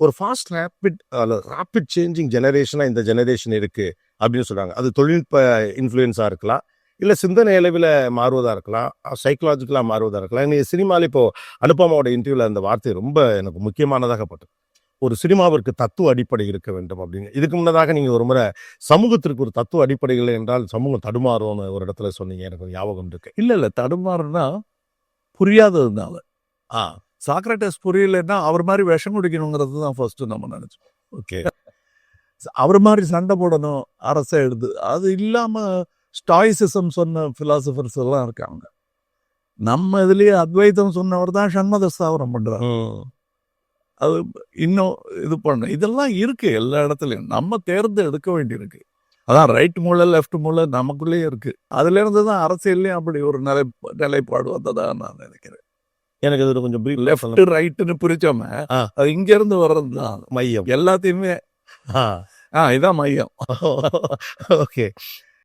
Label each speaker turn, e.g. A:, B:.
A: ஒரு fast rapid changing ஜெனரேஷனாக இந்த generation இருக்குது அப்படின்னு சொல்கிறாங்க. அது தொழில்நுட்ப இன்ஃப்ளூயன்ஸாக இருக்கலாம், இல்லை சிந்தனை அளவில் மாறுவதாக இருக்கலாம், சைக்கலாஜிக்கலாக மாறுவதாக இருக்கலாம். நீங்கள் சினிமாவில் இப்போது அனுபமாவோட இன்டர்வியூவில் அந்த வார்த்தை ரொம்ப எனக்கு முக்கியமானதாக பட்டது. ஒரு சினிமாவிற்கு தத்துவ அடிப்படை இருக்க வேண்டும் அப்படின்னு. இதுக்கு முன்னதாக நீங்கள் ஒரு முறை சமூகத்திற்கு ஒரு தத்துவ அடிப்படைகள் என்றால் சமூகம் தடுமாறும்னு ஒரு இடத்துல சொன்னீங்க, எனக்கு ஞாபகம் இருக்கு.
B: இல்லை தடுமாறுனா புரியாததுனால. சாக்ரட்டிஸ் புரியலைன்னா அவர் மாதிரி விஷம் குடிக்கணுங்கிறது தான் ஃபர்ஸ்ட் நம்ம நினைச்சோம்.
A: ஓகே,
B: அவர் மாதிரி சண்டை போடணும் அரசை எழுது. அது இல்லாமல் ஸ்டாயிசிசம் சொன்ன பிலாசபர்ஸ் எல்லாம் இருக்காங்க. நம்ம இதுலேயே அத்வைதம் சொன்னவர் தான் சண்மத ஸ்தாவரம் பண்ணுறாங்க. அது இன்னும் இது பண்ண இதெல்லாம் இருக்கு எல்லா இடத்துலையும். நம்ம தேர்ந்து எடுக்க வேண்டியிருக்கு. அதான் ரைட் மூளை லெஃப்ட் மூளை நமக்குள்ளேயே இருக்கு. அதுல இருந்து தான் அரசியல்லையும் அப்படி ஒரு நிலைப்பாடு வந்ததா நான் நினைக்கிறேன்.
A: எனக்கு இது கொஞ்சம்
B: லெஃப்ட் ரைட்டுன்னு பிரிச்சோம அது இங்க இருந்து வர்றது தான்
A: மையம்
B: எல்லாத்தையுமே. இதான் மையம்.
A: ஓகே,